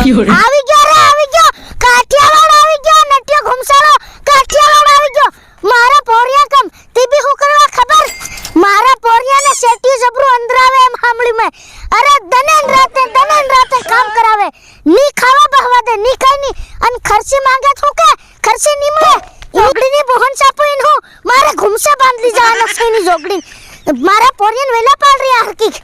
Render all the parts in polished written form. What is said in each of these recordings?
આવી ગયો રે આવી ગયો કાઠિયાવાડ આવી ગયો નટિયો ઘુમસાલો કાઠિયાવાડ આવી ગયો મારા પોરિયા કમ તે બી હું કરવા ખબર મારા પોરિયા ને સેટી જબરું અંદર આવે એમ હામળી મે અરે દનેન રાતે કામ કરાવે ની ખાવા બહવા દે ની કઈ ની અન ખર્ચી માંગે છું કે ખર્ચી ની મળે જોગડી ની બોહન સાપો ઇન હું મારે ઘુમસા બાંધલી જાનો સેની જોગડી મારા પોરિયન વેલા પાડ રહ્યા હરકી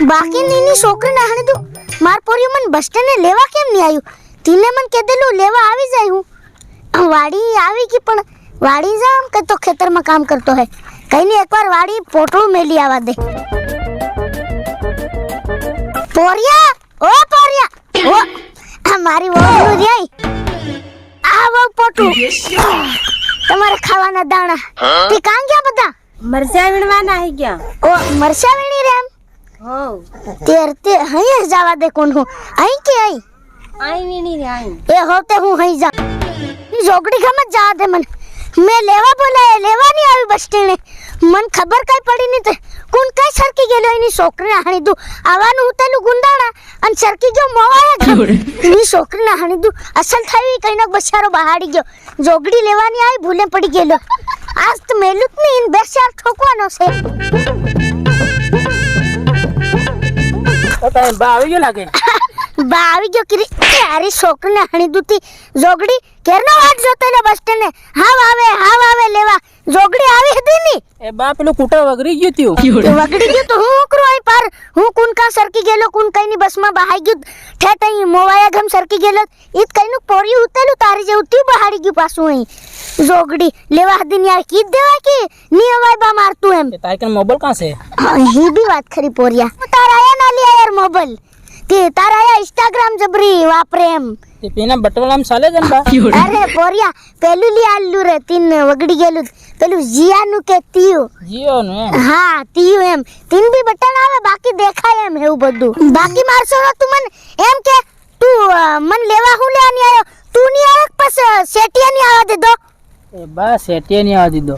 બાકી નીની છોકરી ને હણે તું માર પોરિયો મન બસ સ્ટેન્ડ લેવા કેમ ની આયું તીને મન કે દેલું લેવા આવી જાય હું વાડી આવી કી પણ વાડી જામ કે તો ખેતર માં કામ કરતો હે કઈ ની એકવાર વાડી પોટળું મેલી આવા દે પોરિયા ઓ પોરિયા ઓ આ મારી વહુ રહી આ વહુ પોટળું તમારે ખાવાના દાણા તી કાં ગયા બધા મરચા વીણવાના હે ગયા ઓ મરચા વીણી રે એમ હો તે હઈ જવા દે કોણ હું અહીં કે અહીં આઈ વીણી રે આઈ એ હોતે હું હઈ જા ની જોગડી ગમત જા દે મને મેં લેવા બોલાય લેવા ની આવી બસ સ્ટેન્ડ મન ખબર કઈ પડી ની તે કોણ કઈ સરકી ગયેલો એની છોકરીને હાણી દુ આવાનું ઉતેલું ગુંદાણા અને સરકી ગયો મોવાયા ની છોકરીને હાણી દુ અસલ થઈ કઈનો બચારો બહાડી ગયો જોગડી લેવાની આવી ભૂલે પડી ગયેલો આજ તો મેલુત ની ઇન બેસાર ઠોકવાનો છે તો તારે બા આવી ગયો લાગે બા આવી ગયો કિરી તારી છોકરીને હાણી દુતી જોગડી કેરનો વાટ જોતેલો બસ સ્ટેન્ડ હાવ આવે લેવા જોગડી આવી હતી ની એ બા પેલું કૂટર વગરી ગયું ત્યું તે વગડી ગયું તો હું કરો આઈ પાર હું કોણ કા સરકી ગયેલો કોણ કઈ ની બસમાં બહાઈ ગયું ઠેઠ અહીં મોવાયા ગમ સરકી ગયેલો ઈત કઈનું પોરી ઉતેલું તારી જેવું ત્યું બહાડી ગયું પાછું અહીં જોગડી લેવા હતી ની આ કીધ દેવા કે ની અવાય બા મારતું એમ તારે કે મોબાઈલ કાં છે અહીં બી વાત ખરી પોરિયા તારા આયા ના લે યાર મોબાઈલ તે તારા આયા ઇન્સ્ટાગ્રામ જબરી વાપરે એમ તે પેના બટવાલામ ચાલે છે ને બા અરે પોરિયા પેલું લી આલ્લું રે તીન વગડી ગયેલું પેલું જીયાનું કે તીયું જીઓ નું એમ હા તીયું એમ તીન બી બટન આવે બાકી દેખાય એમ એવું બધું બાકી મારસો તું મન એમ કે તું મન લેવા હું લે ની આયો તું ની આયો બસ સેટિયા ની આવા દે દો એ બા સેટિયા ની આવવા દીધો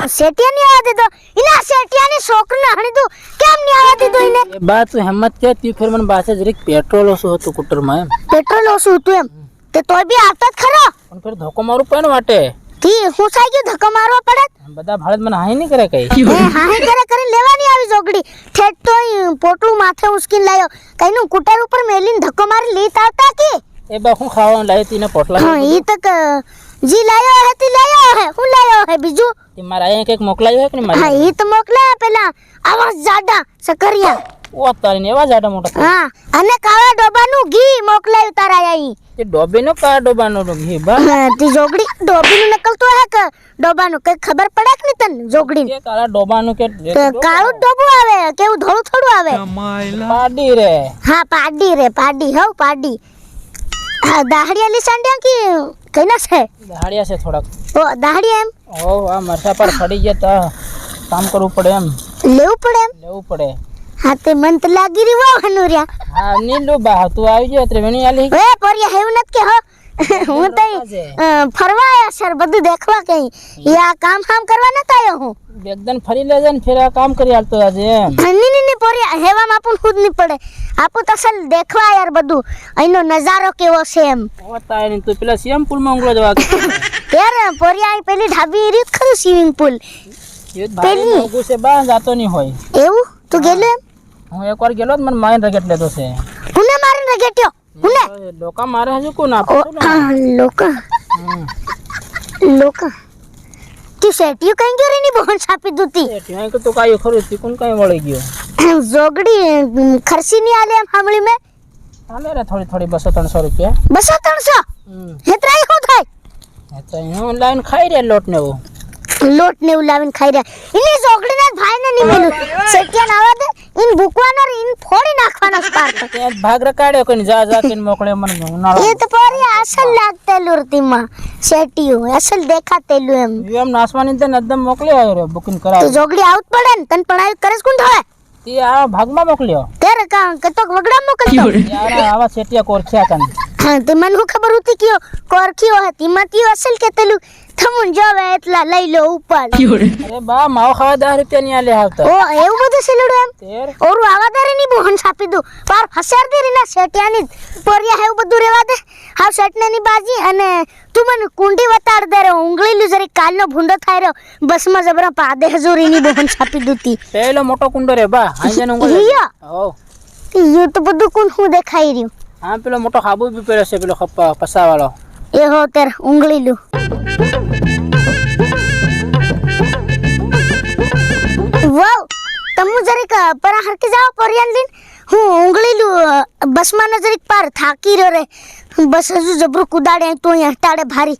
સેટિયા ની આવા દે દો ઇના સેટિયા ની છોકરીને હણી દઉં કેમ ની આવા દીધો ઇને એ બા તું હિંમત કે તી ફેર મને બાસે જરીક પેટ્રોલ ઓછું હતું કૂટરમાં એમ પેટ્રોલ ઓછું હતું એમ તે તોય બી આવતો જ ખરો પણ ફેર ધોકો મારું પડે ને વાટે તી હું સાઈ ગયો ધક્કો મારવા પડે બધા ભાડે મને હાઈ નહીં કરે કઈ હાહી કરે લેવાની આવી જોગડી ઠેઠ તો પોટલું માથે ઉસકીને લાયો કઈનું કુટર ઉપર મેલીને ધક્કો મારી લેત આવતા કે એ બા હું ખાવાનું લાવી તીને પોટલા હા ઈ તક જી લાયો હે તી લાયો હે હું લાયો હે બીજું તે મારા અહીંયા કંઈક મોકલાયું હે કે નહીં હા મારી ઈ તો મોકલાયા પેલા આવા જાડા સકરિયા ઓ તારી ને એવા જાડા મોટા હા અને કાળા ડોબાનું ઘી મોકલાયું તારા અહીં તે ડોબે નો કા ડોબાનો ઘી બા તી જોગડી ડોબીનું નકલતો હે કે ડોબાનું કઈ ખબર પડે કે નહીં તને જોગડી કે કાળા ડોબાનું કે કાળું ડોબું આવે કેવું ધોળું થોડું આવે પાડી રે હા પાડી રે પાડી હો પાડી હા દાહડિયા લીસાંડ્યા કે કઈના છે હાડિયા છે થોડાક ઓ દાહડિયા એમ ઓ આ મરસા પર ફડી ગયા તા કામ કરવું પડે એમ લેવું પડે એમ લેવું પડે હા તે મન તો લાગી રહી વાહ હનુરિયા હા નીંદુ બા તું આવી ગયો ત્રિવેણી આલી એ પોરિયા હેવું નત કે હો હું તો ફરવા આયા સર બધું દેખવા કઈ યા કામ કરવા નત આયો હું એકદમ ફરી લેજે ને ફેર આ કામ કરી આલતો આજે એમ ની પોરિયા હેવામાં આપું ખુદ ની પડે આપું તો અસલ દેખવા યાર બધું અહીંનો નજારો કેવો છે એમ ઓ તાય ને તું પેલા સીએમ પુલ માં ઊંઘલો જવા યાર પોરિયા અહીં પેલી ઢાબી રીત ખરું સ્વિમિંગ પુલ પેલી ઊંઘું છે બા જાતો નહીં હોય એવું તું ગેલો એમ હું એકવાર ગેલો મને માઈન રગેટ લેતો છે હુને મારીને રગેટ્યો હુને ડોકા મારે હજુ કોણ આપો લોકા તું સેટિયું કઈ ગયો રેની બોન છાપી દુતી ત્યાં કે તો કાયો ખરું તી કોણ કાઈ વળી ગયો જોગડી ખર્ચી ની આલે એમ સાંભળી મે આલે રે થોડી થોડી 200-300 રૂપિયા 200-300 હેતરાઈ હું થાય તો હું લાઈન ખાઈ રે લોટ ને એવું લોટ ને ઉલાવીને ખાઈ રહ્યા ઇની જોગડી ના ભાઈ ને નીમેલું સેટિયા આવા દે ઇન ભૂકવાનો ઇન ફોડી નાખવાનો સ્પાર્ક ત્યાં ભાગ રકાડ્યો કોઈને જા જા કે મોકલે મને ઉનાળો એ તો પોરી અસલ લાગતેલું રતીમાં સેટિયું અસલ દેખાતેલું એમ એમ નાસવાની તને એકદમ મોકલી આવ્યો રે બુકિંગ કરાવ તો જોગડી આવત પડે ને તને પણ કરસ કોણ થાય તે આ ભાગમાં મોકલ્યો તેરે કા કતોક વગડા મોકલતો યાર આવા સેટિયા કોરખ્યા તને હા તે મને ખબર હતી કે કોરખીઓ હતી મતી અસલ કેતેલું તમુન જોવે એટલા લઈ લો ઉપર અરે બા માવો ખાવા 10 રૂપિયા ની આલે આવતા ઓ એવું બધું સેલુડું એમ તેર ઓરું આવાદારે ની બોહન છાપી દઉં પાર ફસાર દે રીના શેટિયાની પોરિયા હે બધું રેવા દે હાવ શેટને ની બાજી અને તું મને કુંડી વતાડ દે રે ઉંગળીલું જરી કાલનો ભૂંડો થાય રહ્યો બસમાં જબરા પાદે હજુરી ની બોહન છાપી દૂતી પેલો મોટો કુંડો રે બા આંજન ઊંઘો હિયા ઓ યું તો બધું કોણ હું દેખાઈ રહ્યું હા પેલો મોટો હાબુ બી પેલો છે પેલો ખપ્પા પસા વાળો એ હો તેર ઉંગળીલું વાવ તમુ જરીક પરા હરકે જાવ પોરિયાન લીન હું ઉંગળીલું બસમાં જરીક પાર થાકી રહ્યો રે બસ હજુ જબરું કુદાડે તો અહીંયા હટાડે ભારી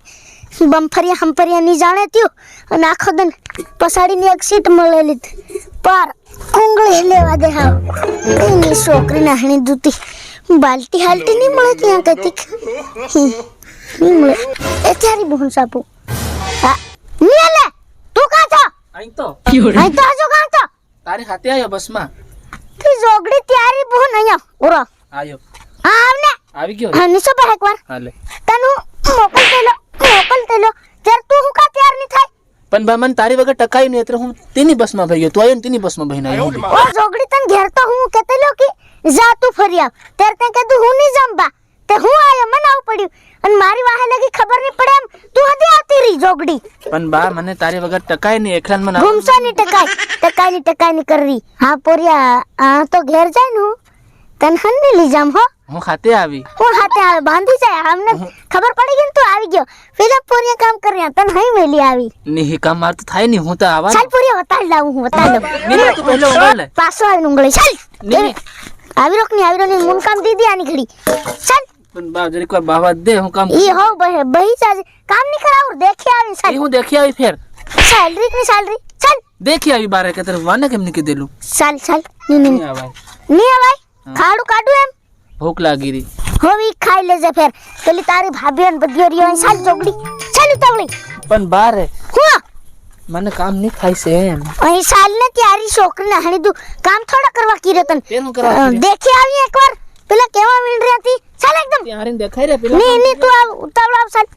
બમફરિયા હમફરિયા ની જાણે ત્યું અને આખો દન પસાડીની એક સીટ મળેલી પાર ઉંગળી લેવા દે હાવ એની છોકરી નાહણી દૂતી બાલટી હાલટી નહીં મળે ત્યાં કતિક નહીં મળે એ ત્યારે બહુ સાપુ હા નહીં લે તું કાં છો અહીં તો અહીં તો હજુ કાં છો તારી ખાતે આયો બસમાં તી જોગડી ત્યારે બહુ અહીંયા ઓરો આયો આવને આવી ગયો હા નિશો પર એકવાર હાલે તને મોકલતેલો ત્યારે તું હું કા તૈયાર નહીં થાય પણ બા મને તારી વગર ટકાઈ નહીં એટલે હું તેની બસમાં ભઈ ગયો તું આયો ને તેની બસમાં ભઈને આવ્યો હું બી. ઓ જોગડી તને ઘેર તો હું કહેતેલો કે જા તું ફરી આવ ત્યારે તે કીધું હું નહીં જંબા તે હું આયો મને આવું પડ્યું અને મારી વાહે લગી ખબર નહીં પડે એમ તું હદી આવતી રહી જોગડી પણ બા મને તારી વગર ટકાઈ નહીં એકલાન મને ઘૂમસો ની ટકાઈ ની કરી હા પોરિયા આ તો ઘેર જાય ને હું તને હન્ને લઈ જામ હો હું ખાતે આવી હું હાથે આવે બાંધી જાય અમને ખબર પડી ગઈ ને તું આવી ગયો પેલા પોરિયા કામ કર્યા તને હઈ મેલી આવી નહીં કામ માર તો થાય નહીં હું તો આવા ચાલ પોરિયા વતાડ લાવું હું વતાડ લઉં નીને તું પહેલો ઊંઘાડ લે પાછો આવીને ઉંગળી ચાલ નહીં. આવી રોકની મુન કામ દીધી આની ઘડી ચાલ પણ બા જરીક વાર બાવા દે હું કામ ઈ હો બહી ચાલ કામ નહીં કરાવું દેખી આવી ચાલ એ હું દેખી આવી ફેર સેલરી ચાલ દેખી આવી બારે કે તને વાને કેમ નહીં કીધેલું ચાલ ની નહીં આવાય અવાય ખાડું કાઢું એમ ભૂખ લાગી રહી હવે ઈ ખાઈ લેજે ફેર પેલી તારી ભાભી અને બધી રીયો ચાલ જોગડી ચાલ ઉતાવળી પણ બારે હું મને કામ નહીં થાય છે એમ અહીં સાલ ને ત્યારી છોકરીને હણી દઉં કામ થોડા કરવા કીધો તને ફેર હું કરવા કીધું? દેખી આવી એકવાર પેલા કેવા મિલ રહી હતી ચાલ એકદમ ત્યાં હારીને દેખાઈ રહ્યા પેલા ની તું આવ ઉતાવળ આવ ચાલ